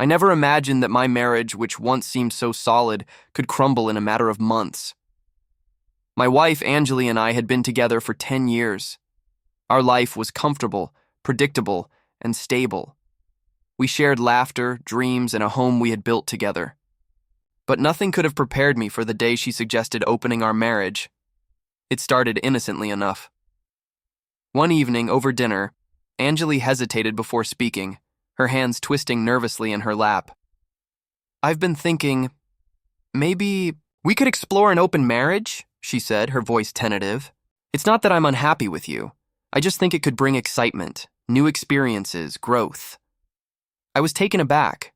I never imagined that my marriage, which once seemed so solid, could crumble in a matter of months. My wife, Anjali, and I had been together for 10 years. Our life was comfortable, predictable, and stable. We shared laughter, dreams, and a home we had built together. But nothing could have prepared me for the day she suggested opening our marriage. It started innocently enough. One evening, over dinner, Anjali hesitated before speaking, her hands twisting nervously in her lap. "I've been thinking, maybe we could explore an open marriage," she said, her voice tentative. "It's not that I'm unhappy with you. I just think it could bring excitement, new experiences, growth." I was taken aback.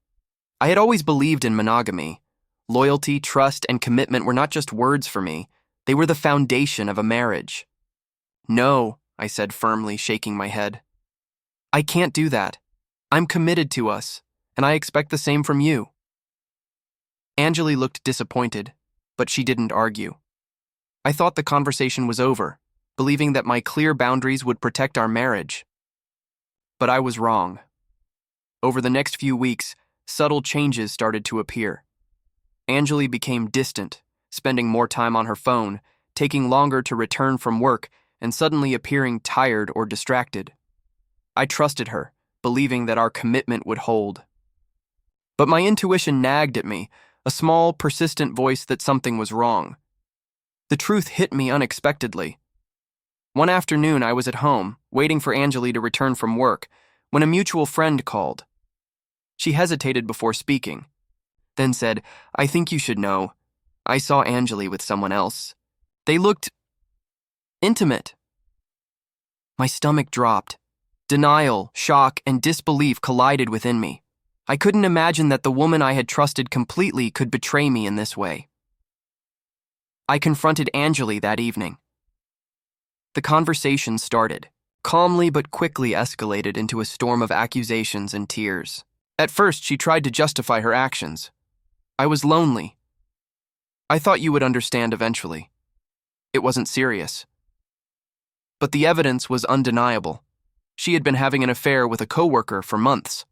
I had always believed in monogamy. Loyalty, trust, and commitment were not just words for me. They were the foundation of a marriage. "No," I said firmly, shaking my head. "I can't do that. I'm committed to us, and I expect the same from you." Anjali looked disappointed, but she didn't argue. I thought the conversation was over, believing that my clear boundaries would protect our marriage. But I was wrong. Over the next few weeks, subtle changes started to appear. Anjali became distant, spending more time on her phone, taking longer to return from work, and suddenly appearing tired or distracted. I trusted her, believing that our commitment would hold. But my intuition nagged at me, a small, persistent voice that something was wrong. The truth hit me unexpectedly. One afternoon, I was at home, waiting for Anjali to return from work, when a mutual friend called. She hesitated before speaking, then said, "I think you should know. I saw Anjali with someone else. They looked intimate." My stomach dropped. Denial, shock, and disbelief collided within me. I couldn't imagine that the woman I had trusted completely could betray me in this way. I confronted Anjali that evening. The conversation started, calmly but quickly escalated into a storm of accusations and tears. At first, she tried to justify her actions. "I was lonely. I thought you would understand eventually. It wasn't serious." But the evidence was undeniable. She had been having an affair with a coworker for months.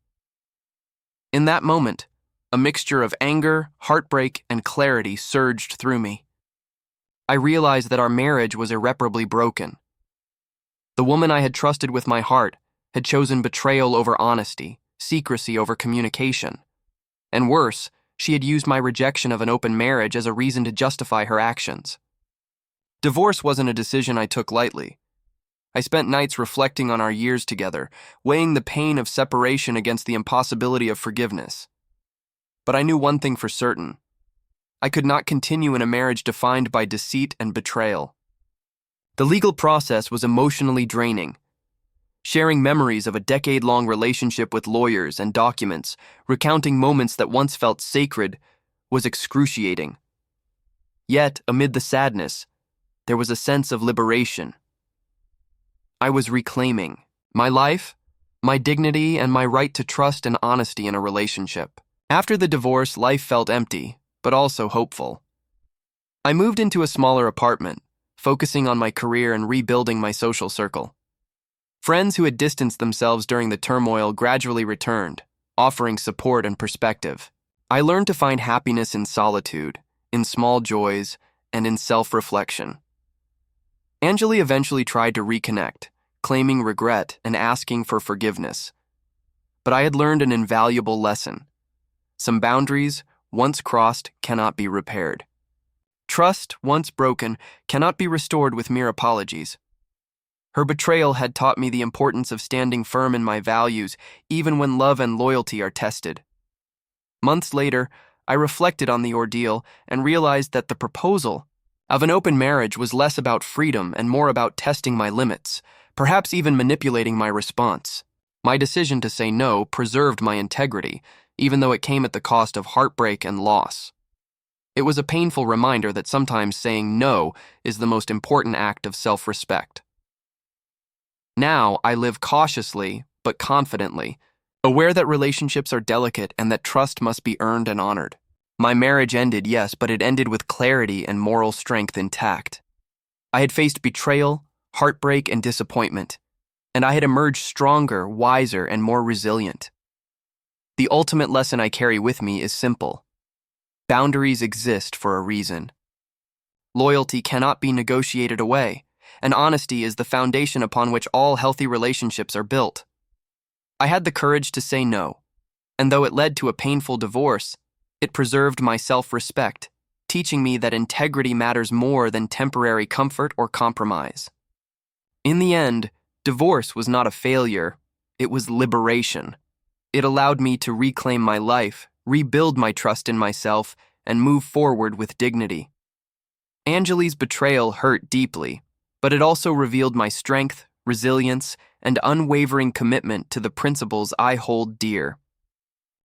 In that moment, a mixture of anger, heartbreak, and clarity surged through me. I realized that our marriage was irreparably broken. The woman I had trusted with my heart had chosen betrayal over honesty, secrecy over communication. And worse, she had used my rejection of an open marriage as a reason to justify her actions. Divorce wasn't a decision I took lightly. I spent nights reflecting on our years together, weighing the pain of separation against the impossibility of forgiveness. But I knew one thing for certain. I could not continue in a marriage defined by deceit and betrayal. The legal process was emotionally draining. Sharing memories of a decade-long relationship with lawyers and documents, recounting moments that once felt sacred, was excruciating. Yet, amid the sadness, there was a sense of liberation. I was reclaiming my life, my dignity, and my right to trust and honesty in a relationship. After the divorce, life felt empty, but also hopeful. I moved into a smaller apartment, focusing on my career and rebuilding my social circle. Friends who had distanced themselves during the turmoil gradually returned, offering support and perspective. I learned to find happiness in solitude, in small joys, and in self-reflection. Anjali eventually tried to reconnect, claiming regret and asking for forgiveness. But I had learned an invaluable lesson. Some boundaries, once crossed, cannot be repaired. Trust, once broken, cannot be restored with mere apologies. Her betrayal had taught me the importance of standing firm in my values, even when love and loyalty are tested. Months later, I reflected on the ordeal and realized that the proposal of an open marriage was less about freedom and more about testing my limits, perhaps even manipulating my response. My decision to say no preserved my integrity, even though it came at the cost of heartbreak and loss. It was a painful reminder that sometimes saying no is the most important act of self-respect. Now, I live cautiously, but confidently, aware that relationships are delicate and that trust must be earned and honored. My marriage ended, yes, but it ended with clarity and moral strength intact. I had faced betrayal, heartbreak, and disappointment, and I had emerged stronger, wiser, and more resilient. The ultimate lesson I carry with me is simple. Boundaries exist for a reason. Loyalty cannot be negotiated away, and honesty is the foundation upon which all healthy relationships are built. I had the courage to say no, and though it led to a painful divorce, it preserved my self-respect, teaching me that integrity matters more than temporary comfort or compromise. In the end, divorce was not a failure, it was liberation. It allowed me to reclaim my life, rebuild my trust in myself, and move forward with dignity. Anjali's betrayal hurt deeply, but it also revealed my strength, resilience, and unwavering commitment to the principles I hold dear.